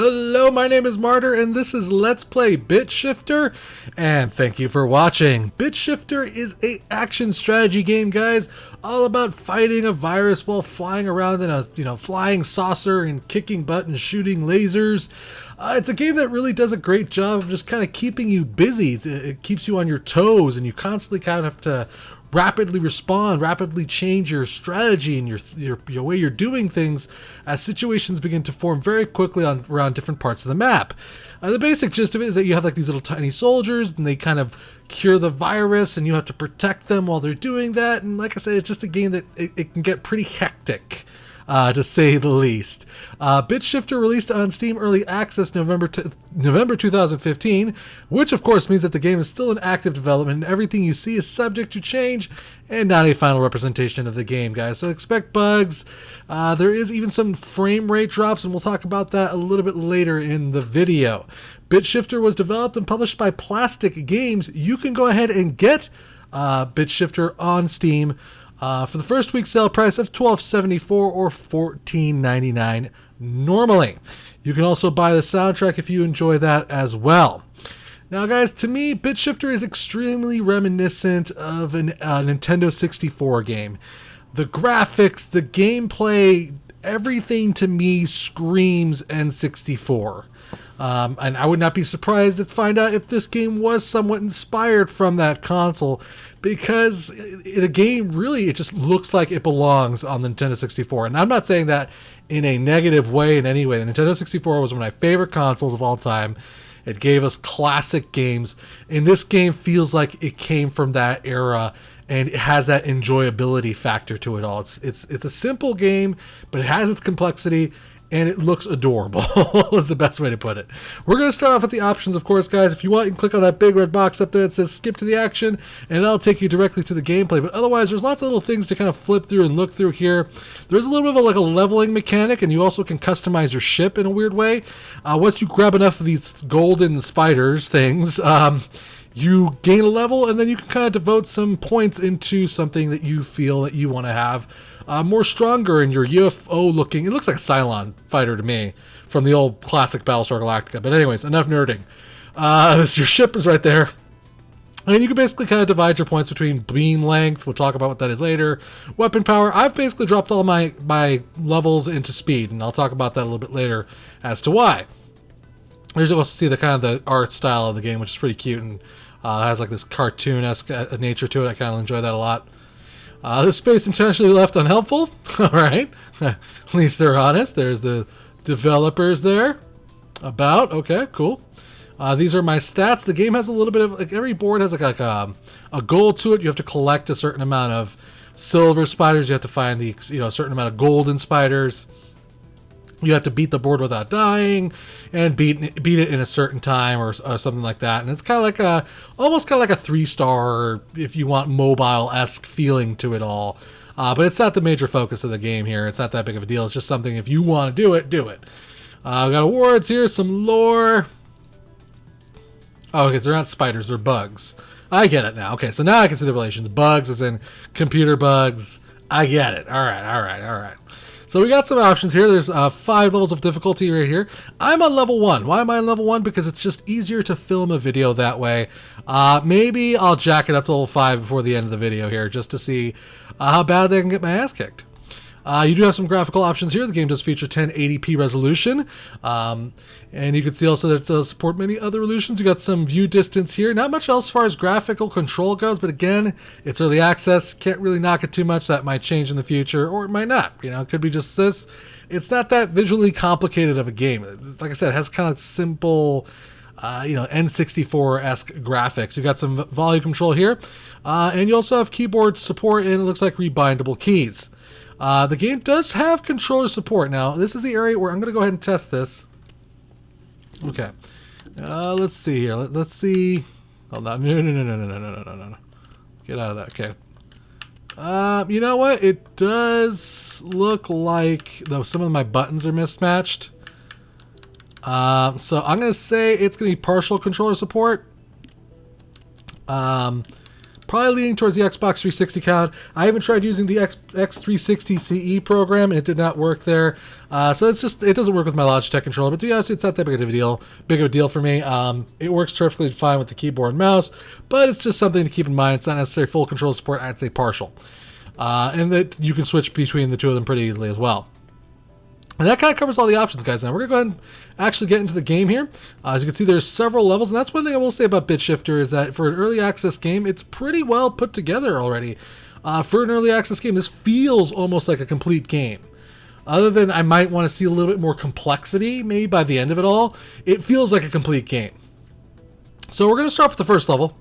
Hello, my name is Martyr, and this is Let's Play Bit Shifter, and thank you for watching. Bit Shifter is a action strategy game, guys, all about fighting a virus while flying around in a flying saucer and kicking butt and shooting lasers. It's a game that really does a great job of just kind of keeping you busy. It keeps you on your toes, and you constantly kind of have to rapidly respond, rapidly change your strategy and your way you're doing things as situations begin to form very quickly around different parts of the map. The basic gist of it is that you have like these little tiny soldiers, and they kind of cure the virus, and you have to protect them while they're doing that. And like I said, it's just a game that it can get pretty hectic. To say the least. Bit Shifter released on Steam Early Access November 2015, which of course means that the game is still in active development, and everything you see is subject to change and not a final representation of the game, guys. So expect bugs. There is even some frame rate drops, and we'll talk about that a little bit later in the video. Bit Shifter was developed and published by Plastic Games. You can go ahead and get Bit Shifter on Steam for the first week sale price of $12.74 or $14.99 normally. You can also buy the soundtrack if you enjoy that as well. Now, guys, to me, Bit Shifter is extremely reminiscent of a Nintendo 64 game. The graphics, the gameplay, everything to me screams N64. And I would not be surprised to find out if this game was somewhat inspired from that console, because the game really, it just looks like it belongs on the Nintendo 64. And I'm not saying that in a negative way in any way. The Nintendo 64 was one of my favorite consoles of all time. It gave us classic games, and this game feels like it came from that era, and it has that enjoyability factor to it all. It's a simple game, but it has its complexity, and it looks adorable is the best way to put it. We're going to start off with the options, of course, guys. If you want, you can click on that big red box up there that says skip to the action, and that'll take you directly to the gameplay. But otherwise, there's lots of little things to kind of flip through and look through here. There's a little bit of a leveling mechanic, and you also can customize your ship in a weird way. Once you grab enough of these golden spiders things, you gain a level, and then you can kind of devote some points into something that you feel that you want to have more stronger in your UFO looking. It looks like a Cylon fighter to me from the old classic Battlestar Galactica. But anyways, enough nerding. Your ship is right there. And you can basically kind of divide your points between beam length. We'll talk about what that is later. Weapon power. I've basically dropped all my levels into speed, and I'll talk about that a little bit later as to why. There's also see the kind of the art style of the game, which is pretty cute, and has like this cartoon-esque nature to it. I kind of enjoy that a lot. This space intentionally left unhelpful. All right. At least they're honest. There's the developers there. About. Okay, cool. These are my stats. The game has a little bit of, like, every board has like a goal to it. You have to collect a certain amount of silver spiders. You have to find the a certain amount of golden spiders. You have to beat the board without dying, and beat it in a certain time or something like that. And it's kind of like almost kind of like a 3-star, if you want, mobile-esque feeling to it all. But it's not the major focus of the game here. It's not that big of a deal. It's just something, if you want to do it, do it. I've got awards here, some lore. Oh, okay, so they're not spiders, they're bugs. I get it now. Okay, so now I can see the relations. Bugs as in computer bugs. I get it. All right. So we got some options here. There's 5 levels of difficulty right here. I'm on level 1. Why am I on level 1? Because it's just easier to film a video that way. Maybe I'll jack it up to level 5 before the end of the video here, just to see how bad I can get my ass kicked. You do have some graphical options here. The game does feature 1080p resolution. And you can see also that it does support many other resolutions. You got some view distance here. Not much else as far as graphical control goes, but again, it's early access. Can't really knock it too much. That might change in the future, or it might not. It could be just this. It's not that visually complicated of a game. Like I said, it has kind of simple, N64-esque graphics. You got some volume control here. And you also have keyboard support, and it looks like rebindable keys. The game does have controller support. Now, this is the area where I'm going to go ahead and test this. Okay. Let's see here. Let's see. Hold on. No. Get out of that. Okay. You know what? It does look like some of my buttons are mismatched. So I'm going to say it's going to be partial controller support. Probably leaning towards the Xbox 360 count. I haven't tried using the X360 CE program, and it did not work there. So it's just, it doesn't work with my Logitech controller, but to be honest, it's not that big of a deal for me. It works perfectly fine with the keyboard and mouse, but it's just something to keep in mind. It's not necessarily full control support, I'd say partial. And that you can switch between the two of them pretty easily as well. And that kind of covers all the options, guys. Now we're going to go ahead and actually get into the game here. As you can see, there's several levels, and that's one thing I will say about BitShifter is that for an early access game, it's pretty well put together already. For an early access game, this feels almost like a complete game. Other than I might want to see a little bit more complexity, maybe by the end of it all, it feels like a complete game. So we're going to start with the first level.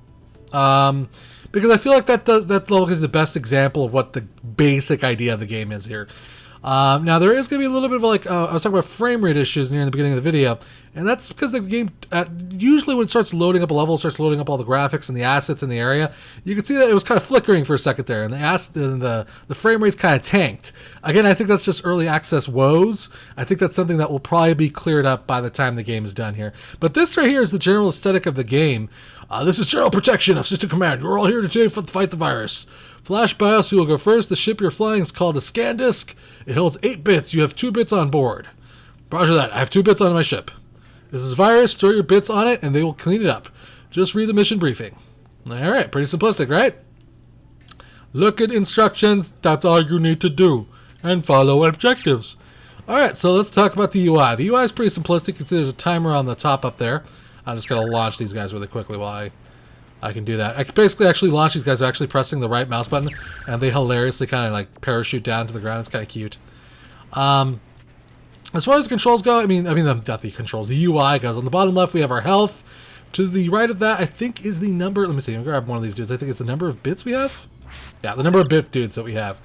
Because I feel like that level is the best example of what the basic idea of the game is here. Now there is going to be a little bit of like, I was talking about frame rate issues near the beginning of the video, and that's because the game, usually when it starts loading up a level, it starts loading up all the graphics and the assets in the area, you can see that it was kind of flickering for a second there, and the frame rate's kind of tanked. Again, I think that's just early access woes. I think that's something that will probably be cleared up by the time the game is done here. But this right here is the general aesthetic of the game. This is General Protection of System Command. You're all here today to fight the virus. Flash BIOS, you will go first. The ship you're flying is called a scan disk. It holds 8 bits. You have 2 bits on board. Roger that. I have 2 bits on my ship. This is virus. Throw your bits on it, and they will clean it up. Just read the mission briefing. All right. Pretty simplistic, right? Look at instructions. That's all you need to do. And follow objectives. All right. So let's talk about the UI. The UI is pretty simplistic. You can see there's a timer on the top up there. I'm just going to launch these guys really quickly while I can do that. I can basically actually launch these guys by actually pressing the right mouse button, and they hilariously kind of like parachute down to the ground. It's kind of cute. As far as the controls go, I mean, not the controls, the UI goes. On the bottom left, we have our health. To the right of that, I think is the number. Let me see. I'm gonna grab one of these dudes. I think it's the number of bits we have. Yeah, the number of bit dudes that we have.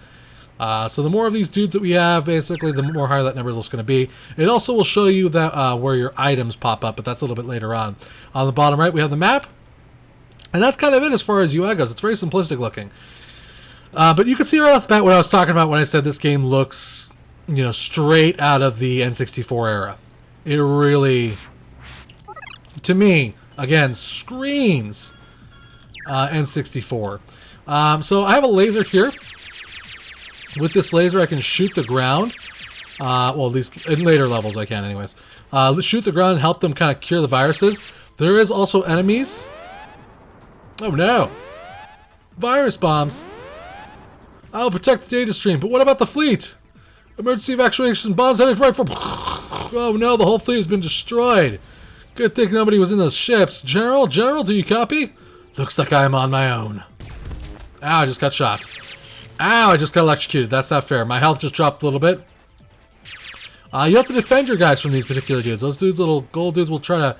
So the more of these dudes that we have, basically, the more higher that number is going to be. It also will show you that where your items pop up, but that's a little bit later on. On the bottom right, we have the map. And that's kind of it as far as UI goes. It's very simplistic looking. But you can see right off the bat what I was talking about when I said this game looks, you know, straight out of the N64 era. It really, to me, again, screams N64. So I have a laser here. With this laser, I can shoot the ground. Well, at least in later levels I can anyways. Shoot the ground and help them kind of cure the viruses. There is also enemies. Oh no! Virus bombs! I'll protect the data stream, but what about the fleet? Emergency evacuation bombs headed right for... Oh no, the whole fleet has been destroyed. Good thing nobody was in those ships. General, do you copy? Looks like I'm on my own. Ow, I just got shot. Ow, I just got electrocuted. That's not fair. My health just dropped a little bit. You have to defend your guys from these particular dudes. Those dudes, little gold dudes, will try to,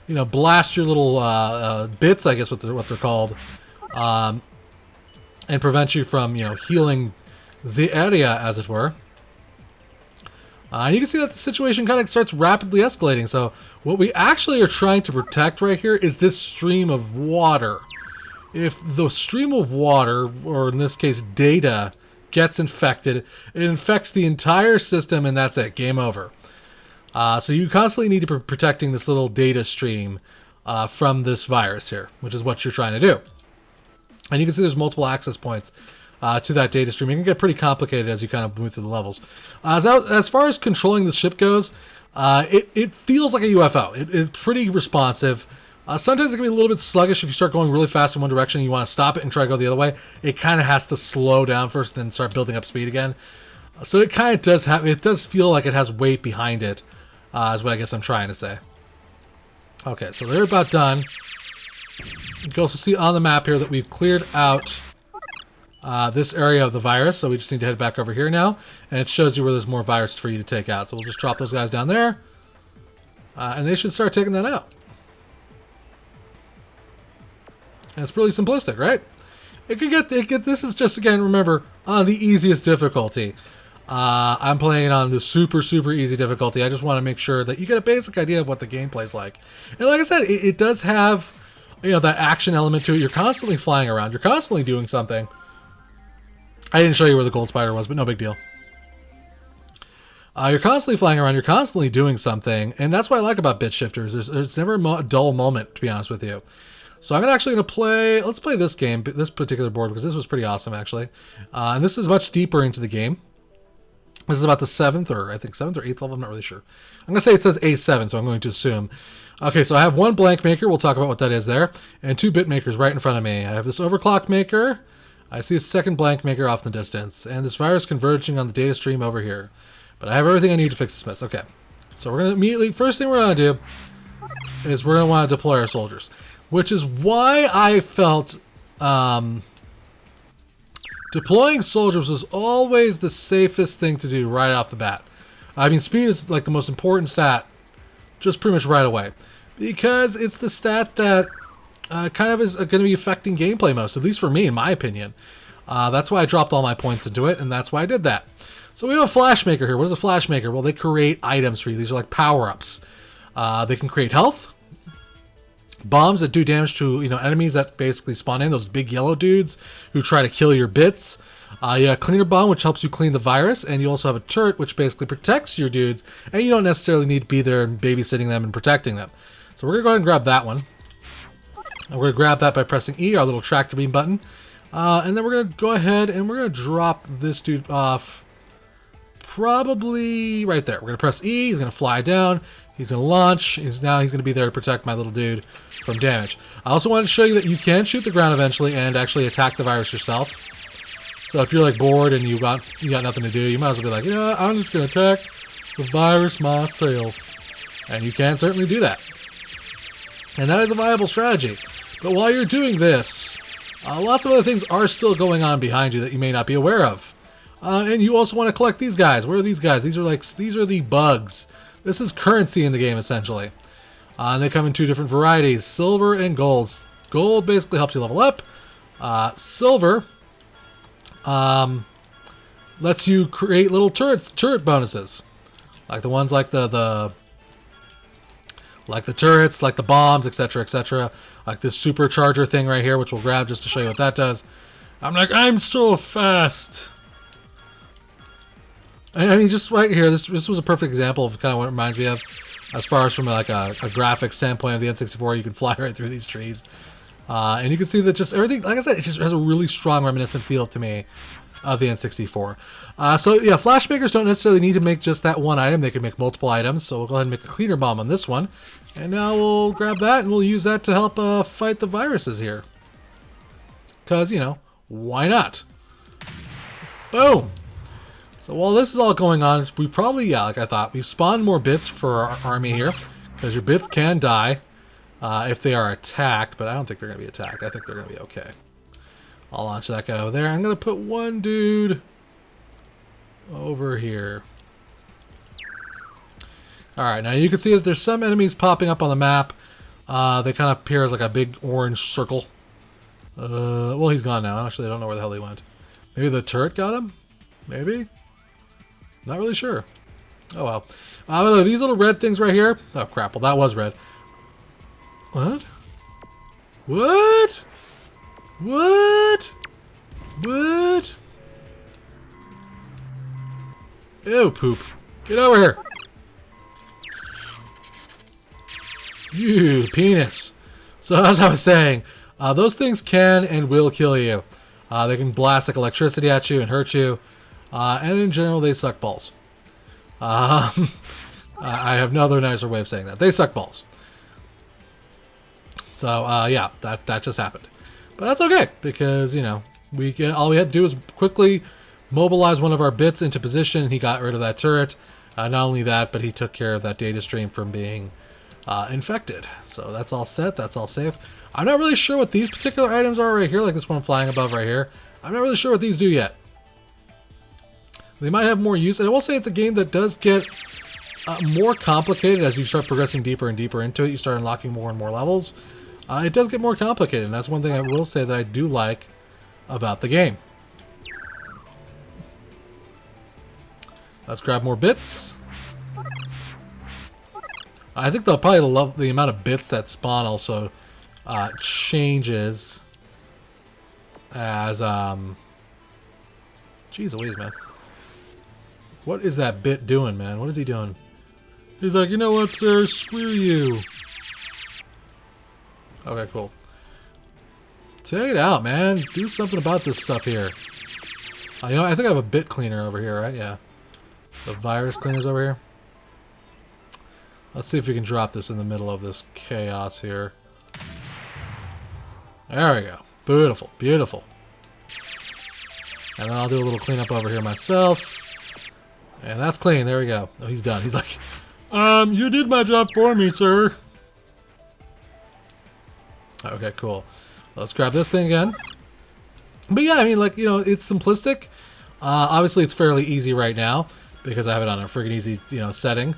you know, blast your little bits, I guess what they're called, and prevent you from, you know, healing the area, as it were. You can see that the situation kind of starts rapidly escalating. So what we actually are trying to protect right here is this stream of water. If the stream of water, or in this case data, gets infected, it infects the entire system, and that's it. Game over. So you constantly need to be protecting this little data stream from this virus here, which is what you're trying to do. And you can see there's multiple access points to that data stream. It can get pretty complicated as you kind of move through the levels. As far as controlling the ship goes, it feels like a UFO. It's pretty responsive. Sometimes it can be a little bit sluggish if you start going really fast in one direction and you want to stop it and try to go the other way. It kind of has to slow down first, then start building up speed again. So it kind of does feel like it has weight behind it, is what I guess I'm trying to say. Okay, so they're about done. You can also see on the map here that we've cleared out this area of the virus, so we just need to head back over here now, and it shows you where there's more virus for you to take out. So we'll just drop those guys down there, and they should start taking that out. And it's really simplistic, right? This is just, again, remember, on the easiest difficulty. I'm playing on the super easy difficulty. I just want to make sure that you get a basic idea of what the gameplay's like. And like I said, it does have, you know, that action element to it. You're constantly flying around. You're constantly doing something. I didn't show you where the gold spider was, but no big deal. You're constantly flying around. You're constantly doing something. And that's what I like about bit shifters. There's never a dull moment, to be honest with you. So I'm actually going to play, let's play this game, this particular board, because this was pretty awesome, actually. And this is much deeper into the game. This is about the 7th, or I think 7th or 8th level, I'm not really sure. I'm going to say it says A7, so I'm going to assume. Okay, so I have one blank maker, we'll talk about what that is there, and two bit makers right in front of me. I have this overclock maker, I see a second blank maker off in the distance, and this virus converging on the data stream over here. But I have everything I need to fix this mess. Okay, so we're going to immediately, first thing we're going to do is we're going to want to deploy our soldiers. Which is why I felt deploying soldiers was always the safest thing to do right off the bat. I mean, speed is like the most important stat, just pretty much right away. Because it's the stat that kind of is going to be affecting gameplay most, at least for me, in my opinion. That's why I dropped all my points into it, and that's why I did that. So we have a flash maker here. What is a flash maker? Well, they create items for you. These are like power-ups. They can create health. Bombs that do damage to, enemies that basically spawn in, those big yellow dudes who try to kill your bits. You have a cleaner bomb, which helps you clean the virus, and you also have a turret, which basically protects your dudes, and you don't necessarily need to be there and babysitting them and protecting them. So we're going to go ahead and grab that one. And we're going to grab that by pressing E, our little tractor beam button. And then we're going to go ahead and we're going to drop this dude off probably right there. We're going to press E, he's going to fly down. He's going to launch. He's going to be there to protect my little dude from damage. I also wanted to show you that you can shoot the ground eventually and actually attack the virus yourself. So if you're like bored and you got nothing to do, you might as well be like, I'm just going to attack the virus myself. And you can certainly do that. And that is a viable strategy. But while you're doing this, lots of other things are still going on behind you that you may not be aware of. And you also want to collect these guys. Where are these guys? These are the bugs. This is currency in the game, essentially. And they come in two different varieties, silver and gold. Gold basically helps you level up. Silver lets you create little turret bonuses. Like the ones like the turrets, like the bombs, etc., etc. Like this supercharger thing right here, which we'll grab just to show you what that does. I'm so fast. I mean, just right here, this was a perfect example of kind of what it reminds me of, as far as from like a graphic standpoint of the N64. You can fly right through these trees, and you can see that just everything, like I said, it just has a really strong reminiscent feel to me of the N64. So yeah, flash makers don't necessarily need to make just that one item; they can make multiple items. So we'll go ahead and make a cleaner bomb on this one, and now we'll grab that and we'll use that to help fight the viruses here. Because why not? Boom. So while this is all going on, we probably, like I thought, we spawned more bits for our army here, because your bits can die if they are attacked, but I don't think they're going to be attacked. I think they're going to be okay. I'll launch that guy over there. I'm going to put one dude over here. Alright, now you can see that there's some enemies popping up on the map. They kind of appear as like a big orange circle. Well, he's gone now. Actually, I don't know where the hell he went. Maybe the turret got him? Maybe? Not really sure. Oh well. These little red things right here. Oh crap, well that was red. What? What? What? What? Ew, poop. Get over here. You penis. So as I was saying, those things can and will kill you. They can blast like electricity at you and hurt you. And in general, they suck balls. I have no other nicer way of saying that. They suck balls. So, yeah, that just happened. But that's okay, because, all we had to do was quickly mobilize one of our bits into position, and he got rid of that turret. Not only that, but he took care of that data stream from being infected. So that's all set. That's all safe. I'm not really sure what these particular items are right here, like this one flying above right here. I'm not really sure what these do yet. They might have more use, and I will say it's a game that does get more complicated as you start progressing deeper and deeper into it. You start unlocking more and more levels. It does get more complicated, and that's one thing I will say that I do like about the game. Let's grab more bits. I think they'll probably love the amount of bits that spawn also changes as Jeez Louise, man. What is that bit doing, man? What is he doing? He's like, you know what, sir? Screw you. Okay, cool. Take it out, man. Do something about this stuff here. You know, I think I have a bit cleaner over here, right? Yeah. The virus cleaner's over here. Let's see if we can drop this in the middle of this chaos here. There we go. Beautiful, beautiful. And then I'll do a little cleanup over here myself. And that's clean. There we go. Oh, he's done. He's like, you did my job for me, sir. Okay, cool. Let's grab this thing again. But yeah, I mean, like, you know, it's simplistic. Obviously, it's fairly easy right now because I have it on a friggin' easy, you know, setting.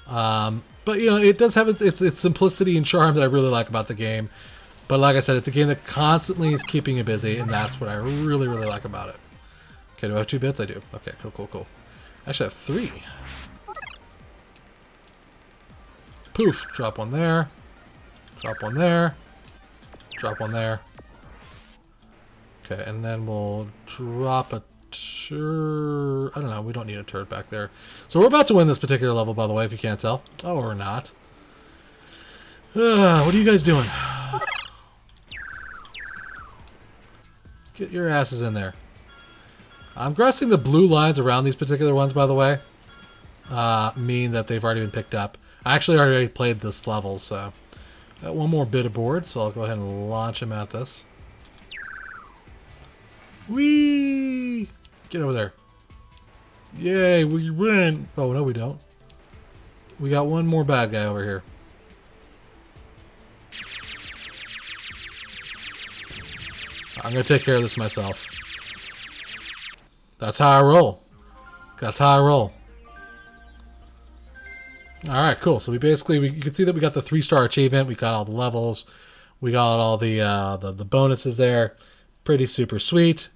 But, you know, it does have its simplicity and charm that I really like about the game. But like I said, it's a game that constantly is keeping you busy, and that's what I really, really like about it. Okay, do I have 2 bits? I do. Okay, cool, cool, cool. I actually have 3. Poof, drop one there. Drop one there. Drop one there. Okay, and then we'll drop a turret. I don't know, we don't need a turret back there. So we're about to win this particular level, by the way, if you can't tell. Oh, or not. What are you guys doing? Get your asses in there. I'm guessing the blue lines around these particular ones, by the way, mean that they've already been picked up. I actually already played this level, so... Got one more bit aboard, so I'll go ahead and launch him at this. Whee! Get over there. Yay, we win! Oh, no we don't. We got one more bad guy over here. I'm gonna take care of this myself. That's how I roll. That's how I roll. Alright, cool. So we can see that we got the 3-star achievement. We got all the levels. We got all the bonuses there. Pretty super sweet.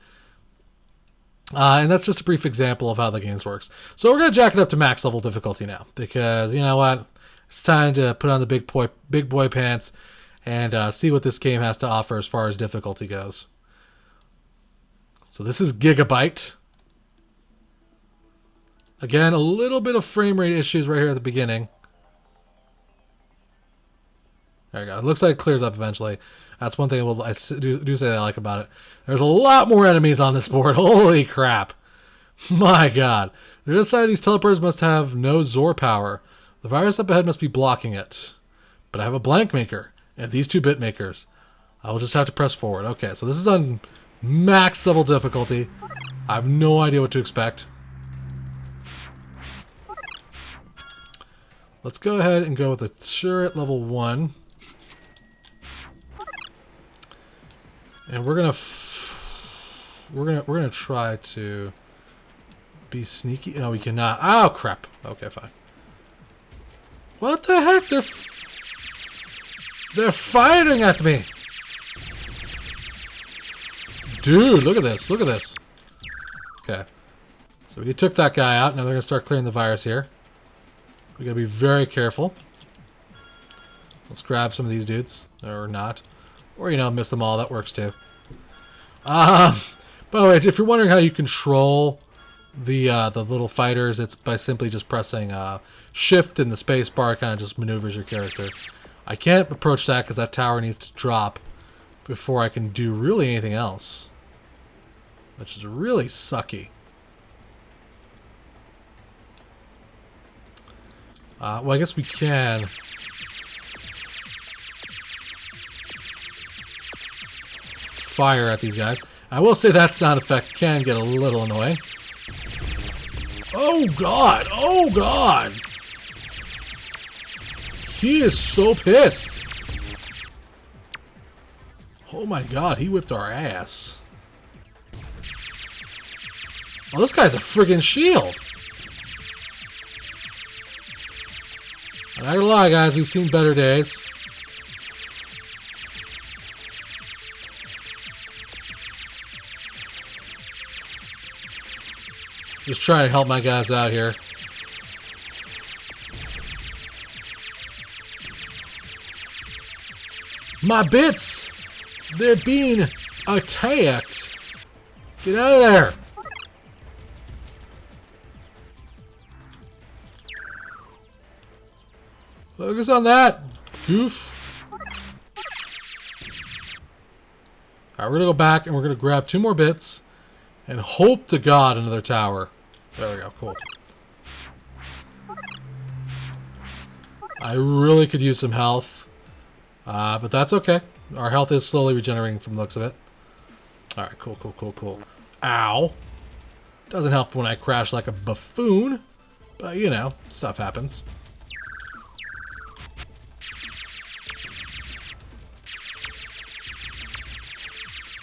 And that's just a brief example of how the game works. So we're going to jack it up to max level difficulty now. Because, you know what? It's time to put on the big boy pants and see what this game has to offer as far as difficulty goes. So this is Gigabyte. Again, a little bit of frame rate issues right here at the beginning. There we go. It looks like it clears up eventually. That's one thing I do say that I like about it. There's a lot more enemies on this board. Holy crap. My god. The other side of these teleporters must have no Zor power. The virus up ahead must be blocking it. But I have a blank maker and these 2 bit makers. I will just have to press forward. Okay, so this is on max level difficulty. I have no idea what to expect. Let's go ahead and go with the turret level 1. And we're gonna try to be sneaky. No, we cannot. Oh crap. Okay, fine. What the heck? They're firing at me. Dude, look at this. Look at this. Okay. So we took that guy out. Now they're gonna start clearing the virus here. We gotta be very careful. Let's grab some of these dudes, or not, or you know, miss them all. That works too. By the way, if you're wondering how you control the little fighters, it's by simply just pressing Shift and the space bar. Kind of just maneuvers your character. I can't approach that because that tower needs to drop before I can do really anything else, which is really sucky. Well, I guess we can. Fire at these guys. I will say that sound effect can get a little annoying. Oh god! Oh god! He is so pissed! Oh my god, he whipped our ass. Oh, this guy's a friggin' shield! I'm not gonna lie, guys, we've seen better days. Just trying to help my guys out here. My bits! They're being attacked! Get out of there! Focus on that, goof. Alright, we're going to go back and we're going to grab 2 more bits. And hope to God another tower. There we go, cool. I really could use some health. But that's okay. Our health is slowly regenerating from the looks of it. Alright, cool, cool, cool, cool. Ow. Doesn't help when I crash like a buffoon. But, you know, stuff happens.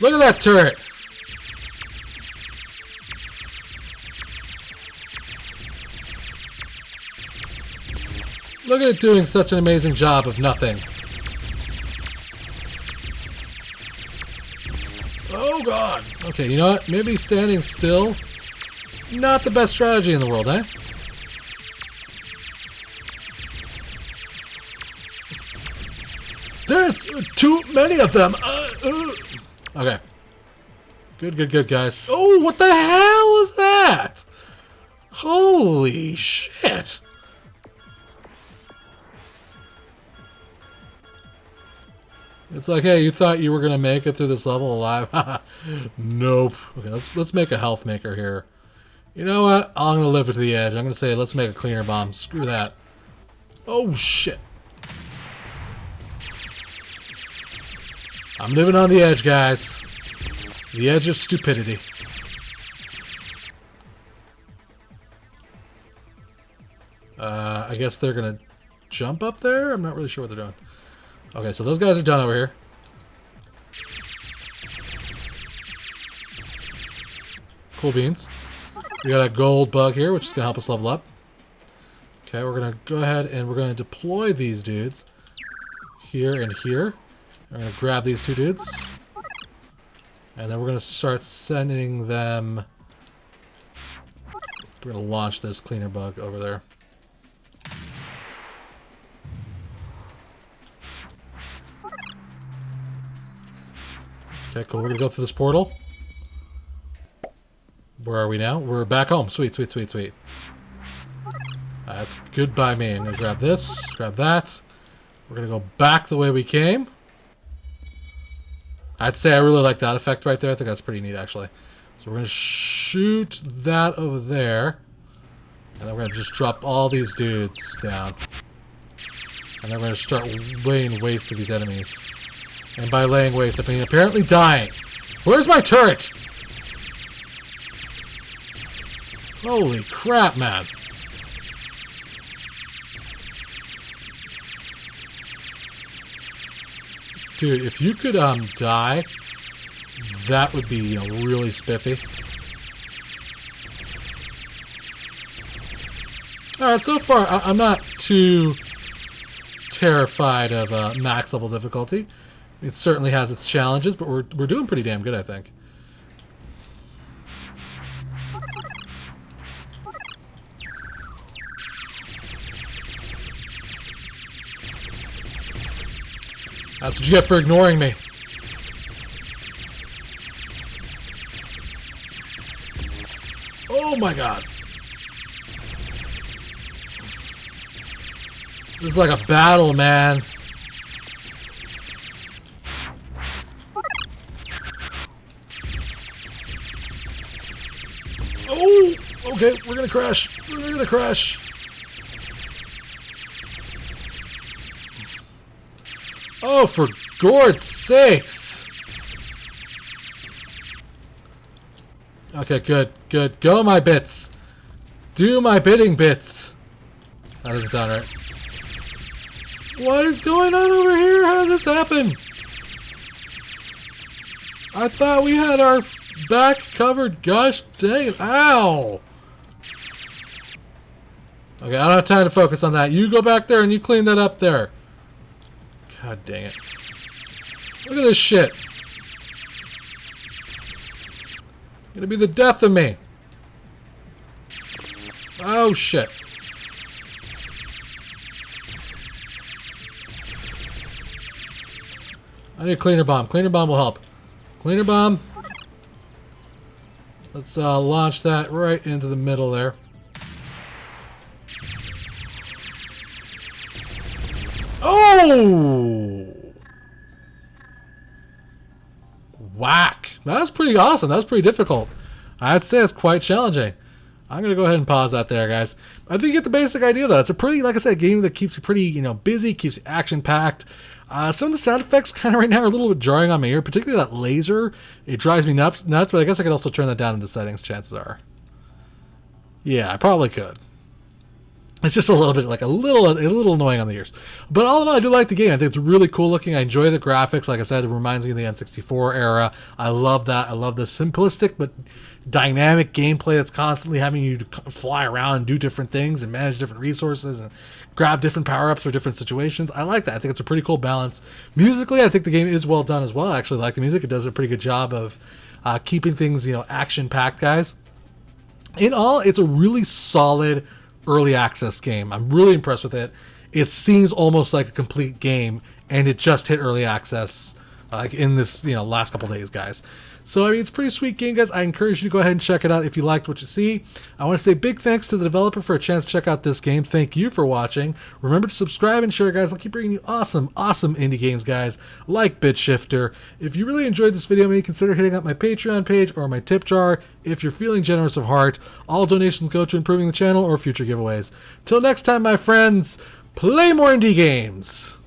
Look at that turret! Look at it doing such an amazing job of nothing. Oh god! Okay, you know what? Maybe standing still, not the best strategy in the world, eh? There's too many of them! Okay. Good, good, good, guys. Oh, what the hell is that? Holy shit! It's like, hey, you thought you were gonna make it through this level alive? Nope. Okay, let's make a health maker here. You know what? I'm gonna live it to the edge. I'm gonna say let's make a cleaner bomb. Screw that. Oh shit. I'm living on the edge, guys. The edge of stupidity. I guess they're gonna jump up there? I'm not really sure what they're doing. Okay, so those guys are done over here. Cool beans. We got a gold bug here, which is going to help us level up. Okay, we're going to go ahead and we're going to deploy these dudes here and here. We're going to grab these 2 dudes. And then we're going to start sending them... We're going to launch this cleaner bug over there. Okay, cool. We're going to go through this portal. Where are we now? We're back home. Sweet, sweet, sweet, sweet. That's good by me. I'm going to grab this, grab that. We're going to go back the way we came. I'd say I really like that effect right there. I think that's pretty neat, actually. So we're going to shoot that over there. And then we're going to just drop all these dudes down. And then we're going to start laying waste to these enemies. And by laying waste, I mean apparently dying. Where's my turret? Holy crap, man. Dude, if you could die, that would be, you know, really spiffy. Alright, so far I'm not too terrified of max level difficulty. It certainly has its challenges, but we're doing pretty damn good, I think. That's what you get for ignoring me. Oh my god. This is like a battle, man. Oh! Okay, we're gonna crash. We're gonna crash. Oh, for Gord's sakes! Okay, good, good. Go, my bits. Do my bidding, bits. That doesn't sound right. What is going on over here? How did this happen? I thought we had our back covered. Gosh dang it. Ow! Okay, I don't have time to focus on that. You go back there and you clean that up there. God dang it. Look at this shit. Gonna be the death of me. Oh shit. I need a cleaner bomb. Cleaner bomb will help. Cleaner bomb. Let's launch that right into the middle there. Oh! Whack. That was pretty awesome. That was pretty difficult. I'd say it's quite challenging. I'm going to go ahead and pause that there, guys. I think you get the basic idea, though. It's a pretty, like I said, game that keeps you pretty, busy, keeps you action-packed. Some of the sound effects kind of right now are a little bit jarring on my ear, particularly that laser. It drives me nuts, but I guess I could also turn that down in the settings, chances are. Yeah, I probably could. It's just a little bit, a little annoying on the ears. But all in all, I do like the game. I think it's really cool looking. I enjoy the graphics. Like I said, it reminds me of the N64 era. I love that. I love the simplistic but dynamic gameplay that's constantly having you to fly around and do different things and manage different resources and grab different power-ups for different situations. I like that. I think it's a pretty cool balance. Musically, I think the game is well done as well. I actually like the music. It does a pretty good job of keeping things, action-packed, guys. In all, it's a really solid early access game. I'm really impressed with it. It seems almost like a complete game, and it just hit early access in this last couple days, guys. So I mean, it's a pretty sweet game, guys. I encourage you to go ahead and check it out if you liked what you see. I want to say big thanks to the developer for a chance to check out this game. Thank you for watching. Remember to subscribe and share, guys. I'll keep bringing you awesome indie games, guys, like Bit Shifter. If you really enjoyed this video, maybe consider hitting up my Patreon page or my tip jar. If you're feeling generous of heart, all donations go to improving the channel or future giveaways. Till next time, my friends, play more indie games.